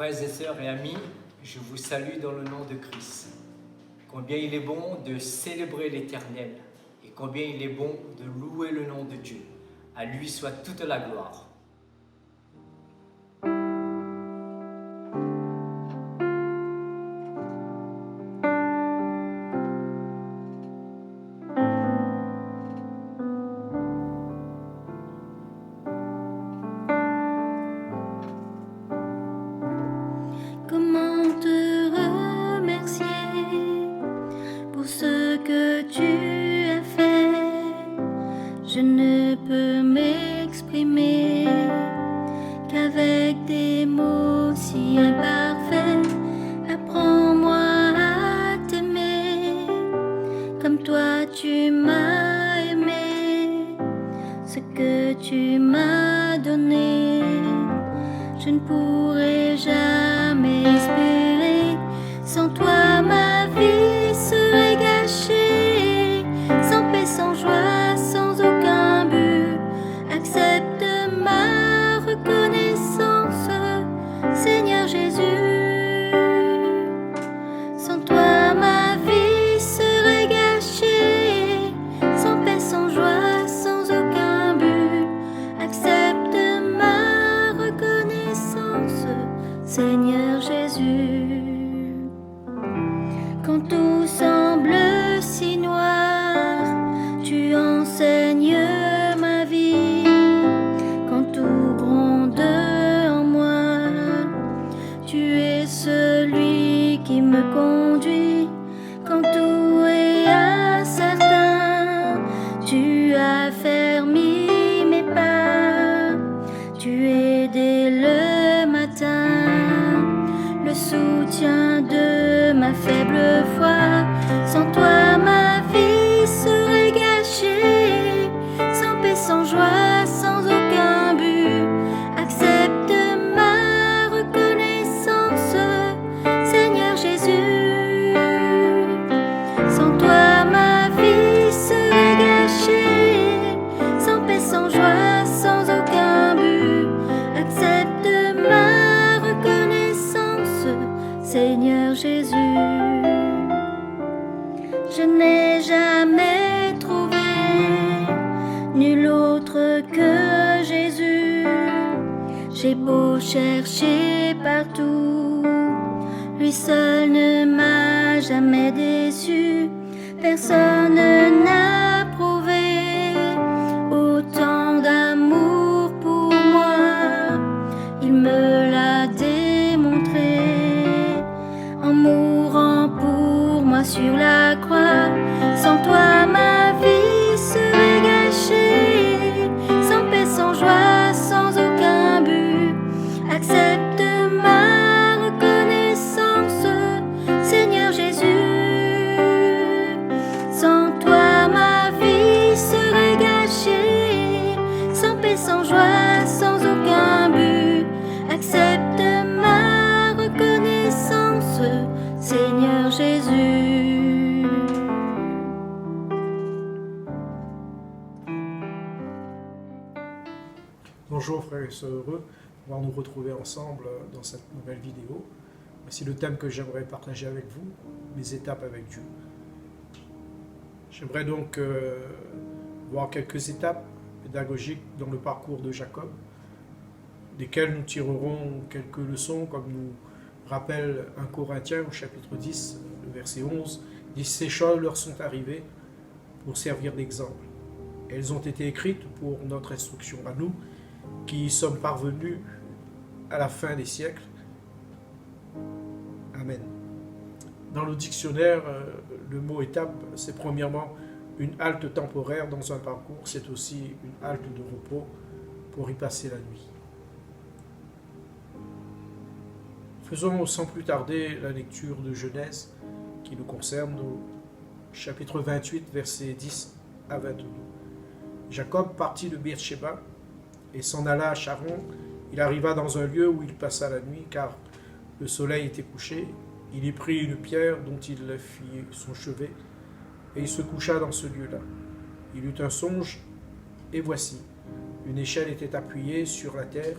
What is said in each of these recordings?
Frères et sœurs et amis, je vous salue dans le nom de Christ. Combien il est bon de célébrer l'Éternel et combien il est bon de louer le nom de Dieu. À lui soit toute la gloire. Comment te remercier pour ce que tu as fait? Je ne peux m'exprimer qu'avec des mots si imparfaits. Apprends-moi à t'aimer comme toi tu m'as aimé. Ce que tu m'as donné, je ne pourrai jamais espérer. Sans toi, ma vie serait gâchée. Sans paix, sans joie, sans aucun but. Accepte ma reconnaissance, Seigneur Jésus. Sans toi, ma vie serait gâchée. Sans paix, sans joie, sans aucun but. Accepte ma reconnaissance, Seigneur Jésus. Quand tout semble si noir, tu enseignes ma vie. Quand tout gronde en moi, tu es celui qui me conduit. Quand tout est incertain, tu as fermé mes pas. Tu es dès le matin le soutien de ma faible foi. Sans toi, ma vie serait gâchée. Sans paix, sans joie, sans aucun but. Accepte ma reconnaissance, Seigneur Jésus. Sans toi, ma vie serait gâchée. Sans paix, sans joie, sans aucun but. Accepte ma reconnaissance, Seigneur Jésus. Je n'ai jamais trouvé nul autre que Jésus. J'ai beau chercher partout, lui seul ne m'a jamais déçu. Personne n'a prouvé autant d'amour pour moi. Il me l'a démontré en mourant pour moi sur la croix. Sans toi, ma vie serait gâchée. Sans paix, sans joie, sans aucun but. Accepte ma reconnaissance, Seigneur Jésus. Sans toi, ma vie serait gâchée. Sans paix, sans joie, sans aucun but. Accepte ma reconnaissance, Seigneur Jésus. Bonjour frères et sœurs heureux, on va nous retrouver ensemble dans cette nouvelle vidéo. Voici le thème que j'aimerais partager avec vous, mes étapes avec Dieu. J'aimerais donc voir quelques étapes pédagogiques dans le parcours de Jacob, desquelles nous tirerons quelques leçons, comme nous rappelle 1 Corinthiens au chapitre 10, le verset 11, dit « Ces choses leur sont arrivées pour servir d'exemple. Elles ont été écrites pour notre instruction à nous, qui sommes parvenus à la fin des siècles. » Amen. Dans le dictionnaire, le mot étape, c'est premièrement une halte temporaire dans un parcours, c'est aussi une halte de repos pour y passer la nuit. Faisons sans plus tarder la lecture de Genèse qui nous concerne au chapitre 28, versets 10 à 22. Jacob partit de Beersheba et s'en alla à Charon. Il arriva dans un lieu où il passa la nuit, car le soleil était couché. Il y prit une pierre dont il fit son chevet, et il se coucha dans ce lieu-là. Il eut un songe, et voici, une échelle était appuyée sur la terre,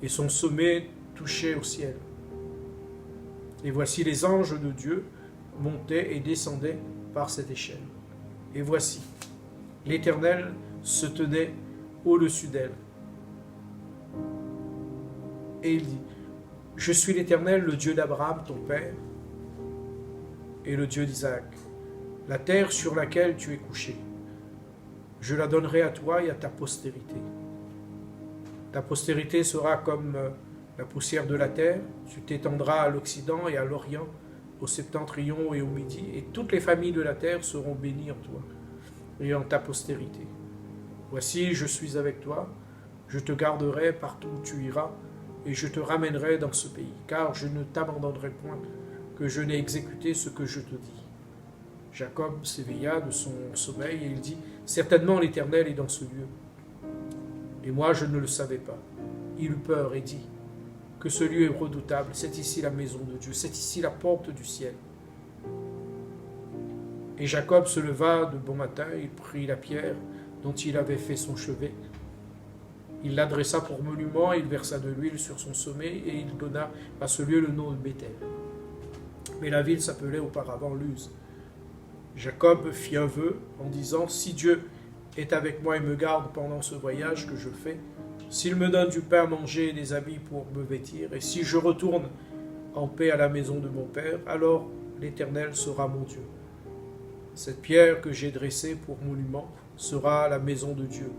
et son sommet touchait au ciel. Et voici les anges de Dieu montaient et descendaient par cette échelle. Et voici, l'Éternel se tenait au-dessus d'elle. Et il dit, je suis l'Éternel, le Dieu d'Abraham, ton père, et le Dieu d'Isaac. La terre sur laquelle tu es couché, je la donnerai à toi et à ta postérité. Ta postérité sera comme la poussière de la terre, tu t'étendras à l'Occident et à l'Orient, au septentrion et au Midi, et toutes les familles de la terre seront bénies en toi et en ta postérité. Voici, je suis avec toi, je te garderai partout où tu iras, et je te ramènerai dans ce pays, car je ne t'abandonnerai point, que je n'ai exécuté ce que je te dis. Jacob s'éveilla de son sommeil, et il dit, certainement l'Éternel est dans ce lieu. Et moi, je ne le savais pas. Il eut peur et dit, que ce lieu est redoutable, c'est ici la maison de Dieu, c'est ici la porte du ciel. Et Jacob se leva de bon matin, il prit la pierre dont il avait fait son chevet, il l'adressa pour monument, il versa de l'huile sur son sommet, et il donna à ce lieu le nom de Béthel. Mais la ville s'appelait auparavant Luz. Jacob fit un vœu en disant, si Dieu est avec moi et me garde pendant ce voyage que je fais, s'il me donne du pain à manger et des habits pour me vêtir, et si je retourne en paix à la maison de mon père, alors l'Éternel sera mon Dieu. Cette pierre que j'ai dressée pour monument sera la maison de Dieu,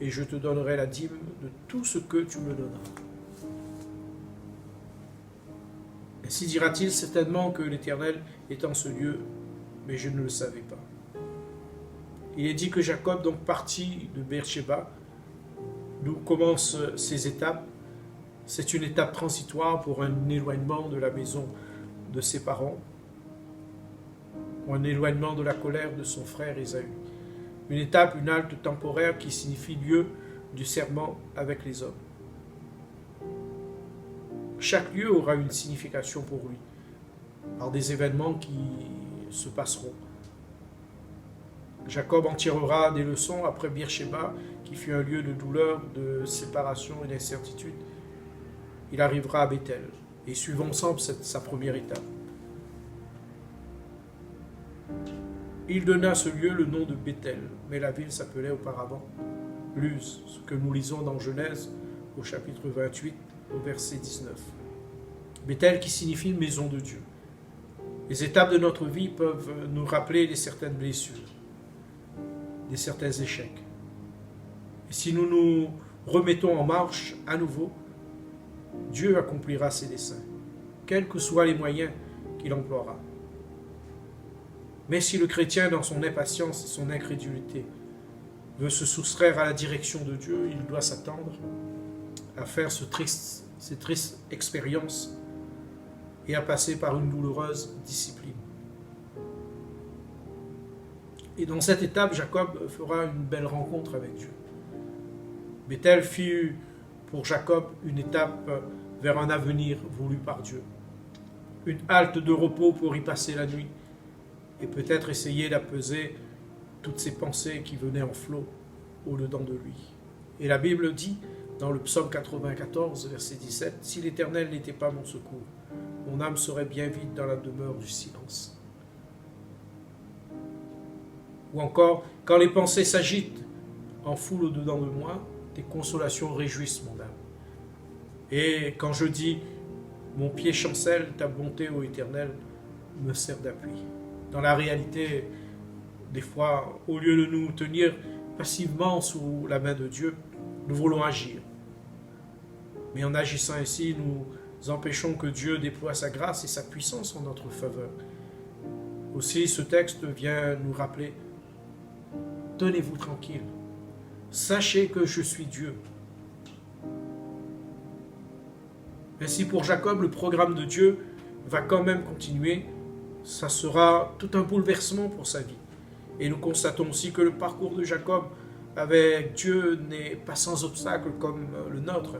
et je te donnerai la dîme de tout ce que tu me donneras. Ainsi dira-t-il certainement que l'Éternel est en ce lieu, mais je ne le savais pas. Il est dit que Jacob donc partit de Beersheba, d'où commencent ces étapes. C'est une étape transitoire pour un éloignement de la maison de ses parents, pour un éloignement de la colère de son frère Ésaü. Une étape, une halte temporaire qui signifie lieu du serment avec les hommes. Chaque lieu aura une signification pour lui, par des événements qui se passeront. Jacob en tirera des leçons après Beersheba, qui fut un lieu de douleur, de séparation et d'incertitude. Il arrivera à Béthel, et suivons ensemble sa première étape. Il donna à ce lieu le nom de Béthel, mais la ville s'appelait auparavant Luz, ce que nous lisons dans Genèse au chapitre 28, au verset 19. Béthel qui signifie maison de Dieu. Les étapes de notre vie peuvent nous rappeler de certaines blessures, de certains échecs. Et si nous nous remettons en marche à nouveau, Dieu accomplira ses desseins, quels que soient les moyens qu'il emploiera. Mais si le chrétien, dans son impatience et son incrédulité, veut se soustraire à la direction de Dieu, il doit s'attendre à faire ces tristes expériences et à passer par une douloureuse discipline. Et dans cette étape, Jacob fera une belle rencontre avec Dieu. Béthel fut pour Jacob une étape vers un avenir voulu par Dieu. Une halte de repos pour y passer la nuit et peut-être essayer d'apaiser toutes ces pensées qui venaient en flot au-dedans de lui. Et la Bible dit, dans le psaume 94, verset 17, « Si l'Éternel n'était pas mon secours, mon âme serait bien vide dans la demeure du silence. » Ou encore, « Quand les pensées s'agitent en foule au-dedans de moi, tes consolations réjouissent mon âme. » Et quand je dis, « Mon pied chancelle, ta bonté, ô Éternel, me sert d'appui. » Dans la réalité, des fois, au lieu de nous tenir passivement sous la main de Dieu, nous voulons agir. Mais en agissant ainsi, nous empêchons que Dieu déploie sa grâce et sa puissance en notre faveur. Aussi, ce texte vient nous rappeler, tenez-vous tranquille, sachez que je suis Dieu. Ainsi, pour Jacob, le programme de Dieu va quand même continuer. Ça sera tout un bouleversement pour sa vie. Et nous constatons aussi que le parcours de Jacob avec Dieu n'est pas sans obstacles comme le nôtre.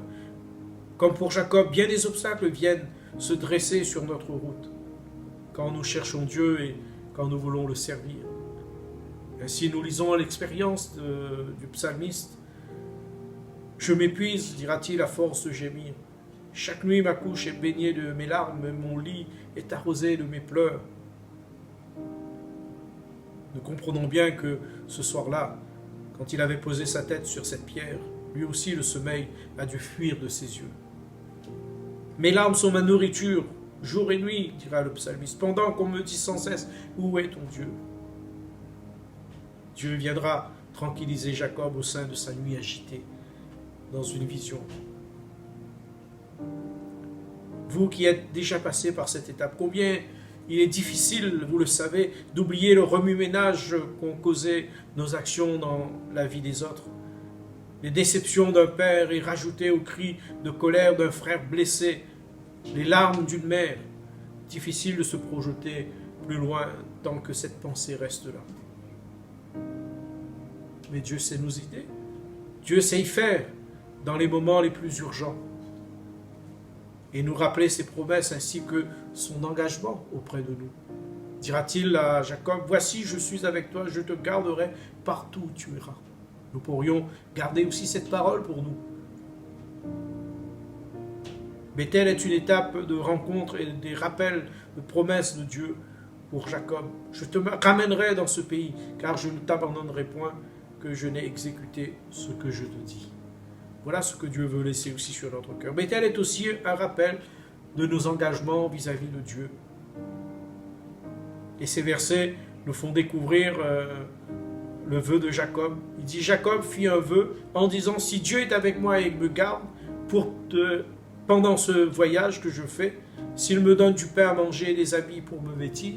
Comme pour Jacob, bien des obstacles viennent se dresser sur notre route quand nous cherchons Dieu et quand nous voulons le servir. Ainsi, nous lisons l'expérience du psalmiste. « Je m'épuise, dira-t-il, à force de gémir. Chaque nuit, ma couche est baignée de mes larmes, mon lit est arrosé de mes pleurs. Nous comprenons bien que ce soir-là, quand il avait posé sa tête sur cette pierre, lui aussi le sommeil a dû fuir de ses yeux. Mes larmes sont ma nourriture, jour et nuit, dira le psalmiste, pendant qu'on me dit sans cesse, où est ton Dieu? Dieu viendra tranquilliser Jacob au sein de sa nuit agitée, dans une vision. Vous qui êtes déjà passé par cette étape, combien il est difficile, vous le savez, d'oublier le remue-ménage qu'ont causé nos actions dans la vie des autres. Les déceptions d'un père et rajoutées aux cris de colère d'un frère blessé, les larmes d'une mère. Difficile de se projeter plus loin tant que cette pensée reste là. Mais Dieu sait nous aider. Dieu sait y faire dans les moments les plus urgents. Et nous rappeler ses promesses ainsi que son engagement auprès de nous. Dira-t-il à Jacob, « Voici, je suis avec toi, je te garderai partout où tu iras. » Nous pourrions garder aussi cette parole pour nous. Béthel est une étape de rencontre et des rappels de promesses de Dieu pour Jacob. Je te ramènerai dans ce pays, car je ne t'abandonnerai point que je n'ai exécuté ce que je te dis. Voilà ce que Dieu veut laisser aussi sur notre cœur. Béthel est aussi un rappel de nos engagements vis-à-vis de Dieu. Et ces versets nous font découvrir le vœu de Jacob. Il dit, Jacob fit un vœu en disant, si Dieu est avec moi et me garde pendant ce voyage que je fais, s'il me donne du pain à manger et des habits pour me vêtir,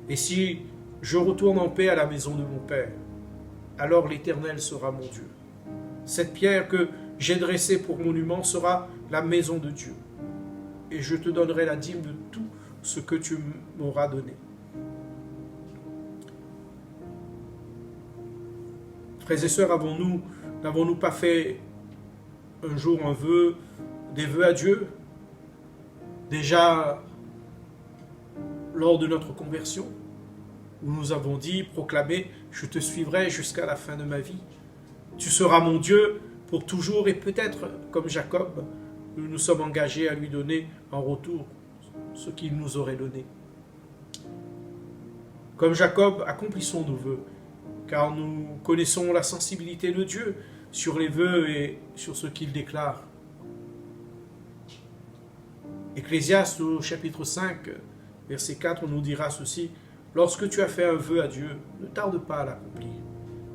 et si je retourne en paix à la maison de mon Père, alors l'Éternel sera mon Dieu. Cette pierre que j'ai dressée pour monument sera la maison de Dieu, et je te donnerai la dîme de tout ce que tu m'auras donné. Frères et sœurs, n'avons-nous pas fait un jour des vœux à Dieu, déjà lors de notre conversion, où nous avons dit, proclamé, je te suivrai jusqu'à la fin de ma vie. Tu seras mon Dieu pour toujours, et peut-être, comme Jacob, nous nous sommes engagés à lui donner en retour ce qu'il nous aurait donné. Comme Jacob, accomplissons nos vœux, car nous connaissons la sensibilité de Dieu sur les vœux et sur ce qu'il déclare. Ecclésiaste au chapitre 5, verset 4, nous dira ceci, « Lorsque tu as fait un vœu à Dieu, ne tarde pas à l'accomplir,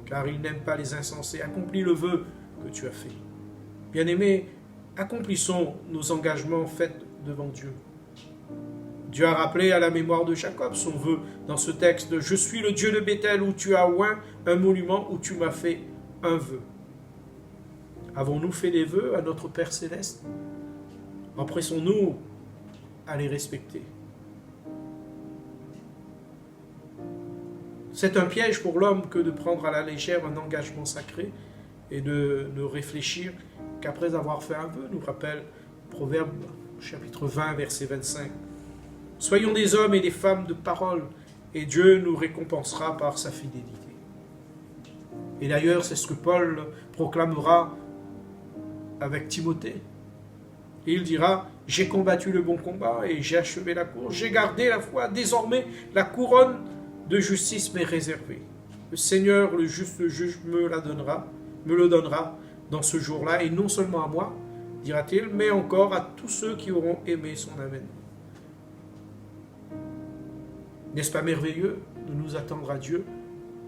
car il n'aime pas les insensés. Accomplis le vœu que tu as fait. » Bien-aimés, accomplissons nos engagements faits devant Dieu. Dieu a rappelé à la mémoire de Jacob son vœu dans ce texte, « Je suis le Dieu de Béthel où tu as oint un monument, où tu m'as fait un vœu. » Avons-nous fait des vœux à notre Père Céleste? Empressons-nous à les respecter. C'est un piège pour l'homme que de prendre à la légère un engagement sacré et de ne réfléchir qu'après avoir fait un vœu, nous rappelle Proverbe chapitre 20, verset 25. Soyons des hommes et des femmes de parole, et Dieu nous récompensera par sa fidélité. Et d'ailleurs, c'est ce que Paul proclamera avec Timothée. Et il dira, « J'ai combattu le bon combat et j'ai achevé la course, j'ai gardé la foi, désormais la couronne de justice m'est réservée. Le Seigneur, le juste juge, me le donnera dans ce jour-là, et non seulement à moi, dira-t-il, mais encore à tous ceux qui auront aimé son avènement. » N'est-ce pas merveilleux de nous attendre à Dieu,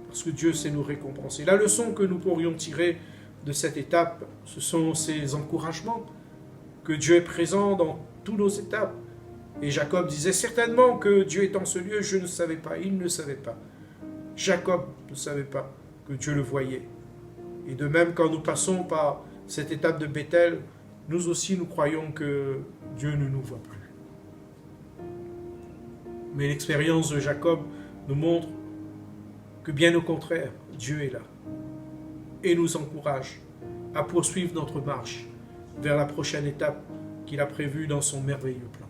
parce que Dieu sait nous récompenser. La leçon que nous pourrions tirer de cette étape, ce sont ces encouragements, que Dieu est présent dans toutes nos étapes. Et Jacob disait certainement que Dieu est en ce lieu, je ne savais pas, il ne savait pas. Jacob ne savait pas que Dieu le voyait. Et de même, quand nous passons par cette étape de Béthel, nous aussi nous croyons que Dieu ne nous voit plus. Mais l'expérience de Jacob nous montre que bien au contraire, Dieu est là et nous encourage à poursuivre notre marche vers la prochaine étape qu'il a prévue dans son merveilleux plan.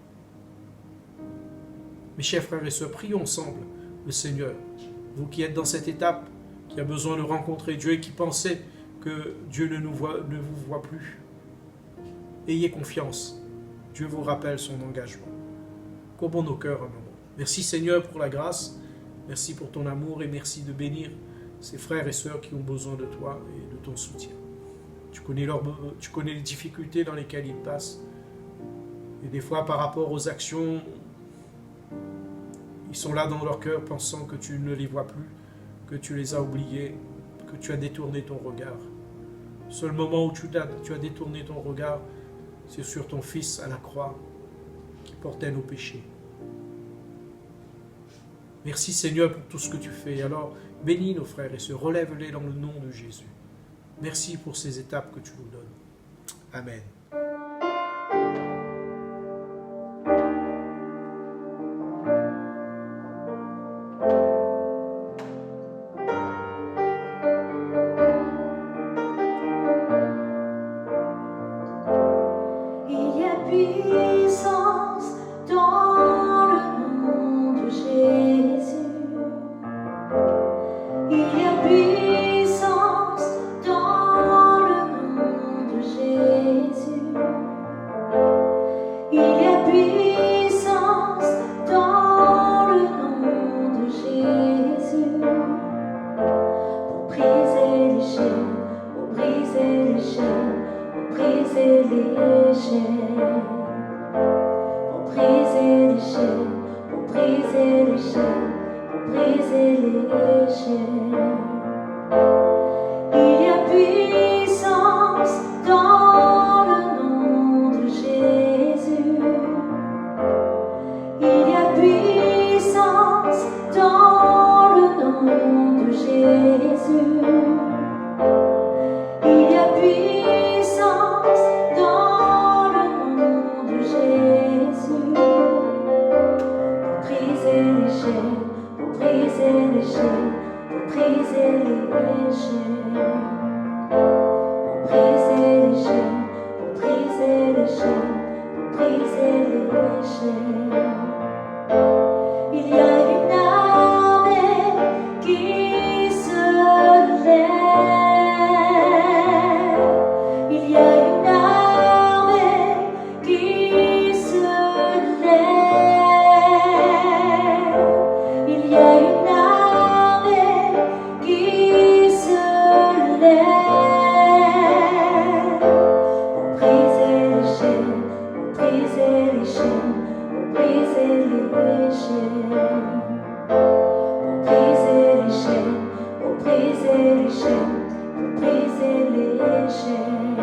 Mes chers frères et sœurs, prions ensemble le Seigneur. Vous qui êtes dans cette étape, qui a besoin de rencontrer Dieu et qui pensez que Dieu ne vous voit plus, ayez confiance. Dieu vous rappelle son engagement. Courbons nos cœurs un moment. Merci Seigneur pour la grâce, merci pour ton amour et merci de bénir ces frères et sœurs qui ont besoin de toi et de ton soutien. Tu connais les difficultés dans lesquelles ils passent. Et des fois, par rapport aux actions, ils sont là dans leur cœur pensant que tu ne les vois plus, que tu les as oubliés, que tu as détourné ton regard. Le seul moment où tu as détourné ton regard, c'est sur ton Fils à la croix qui portait nos péchés. Merci Seigneur pour tout ce que tu fais. Alors, bénis nos frères et sœurs, relève-les dans le nom de Jésus. Merci pour ces étapes que tu nous donnes. Amen. Il y a puissance dans le nom de Jésus. Il y a puissance dans le nom de Jésus. Il y a puissance dans le nom de Jésus. Pour briser les chaînes, pour briser les chaînes, pour briser les chaînes. Pour briser les chaînes, pour briser les chaînes, pour briser les chaînes. Il y a puissance dans le nom de Jésus. Il y a puissance dans le nom de Jésus. Il y a puissance dans le nom de Jésus. Pour briser les chaînes, pour briser les chaînes, pour briser les chaînes. Pour briser les chaînes, pour briser les chaînes, pour briser les chaînes. Il y a une armée qui se lève. Il y a une armée qui se lève. Il y a une armée qui se lève. Pour briser les chaînes, pour briser les chaînes, pour briser les chaînes. Pour briser les chaînes, pour briser les chaînes, pour briser les chaînes.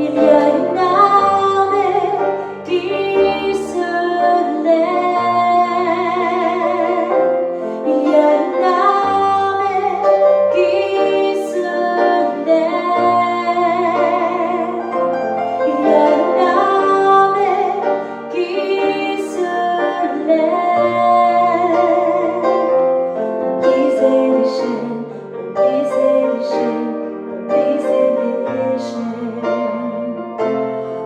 Il y a une armée qui se lève. Il y a une armée qui se lève. Il y a une armée qui se lève. Pour briser les chaînes, pour briser les chaînes, pour briser les chaînes.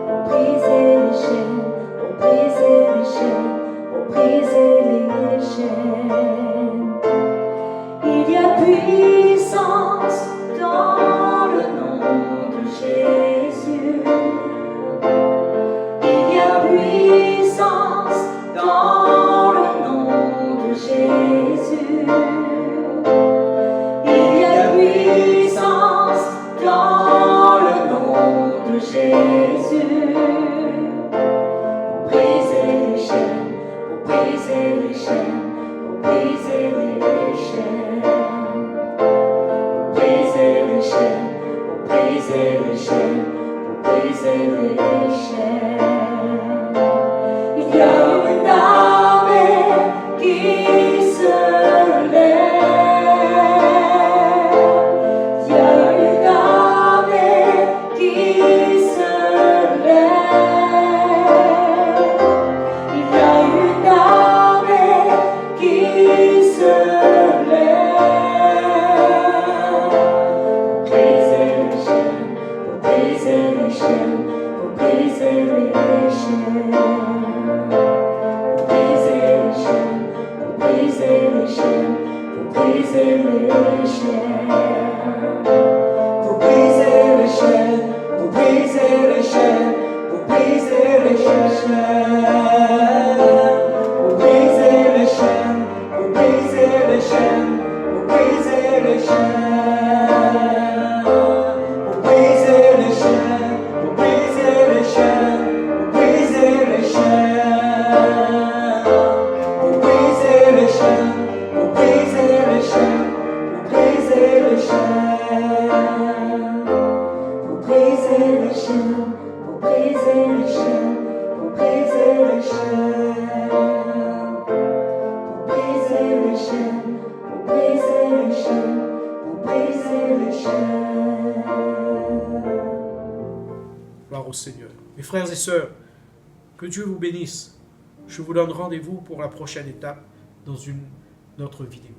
Pour briser les chaînes, pour briser les chaînes, pour briser les chaînes. Il y a puissance dans le nom de Jésus. Il y a puissance dans le nom de Jésus. Il y a puissance dans le nom de Jésus. Pour briser les chaînes, pour briser les chaînes, pour briser les chaînes. Pour briser les chaînes, pour briser les chaînes, pour briser les chaînes. Il y a une armée qui se lève. Il y a une armée qui se lève. Il y a une armée qui se lève. Pour briser les chaînes, pour briser les chaînes, pour briser les chaînes. Pour briser les chaînes, pour briser les chaînes, pour briser les chaînes. Pour briser les chaînes, pour briser les chaînes, pour briser pour briser les chaînes, pour briser les chaînes, pour briser les chaînes, pour briser les chaînes, pour briser les chaînes, pour briser les chaînes, pour briser les chaînes, pour briser les chaînes, pour briser les chaînes, pour briser les chaînes, pour briser les chaînes, pour briser les chaînes, pour briser les chaînes, pour briser les chaînes, pour briser les chaînes. Gloire au Seigneur. Mes frères et sœurs, que Dieu vous bénisse. Je vous donne rendez-vous pour la prochaine étape dans une autre vidéo.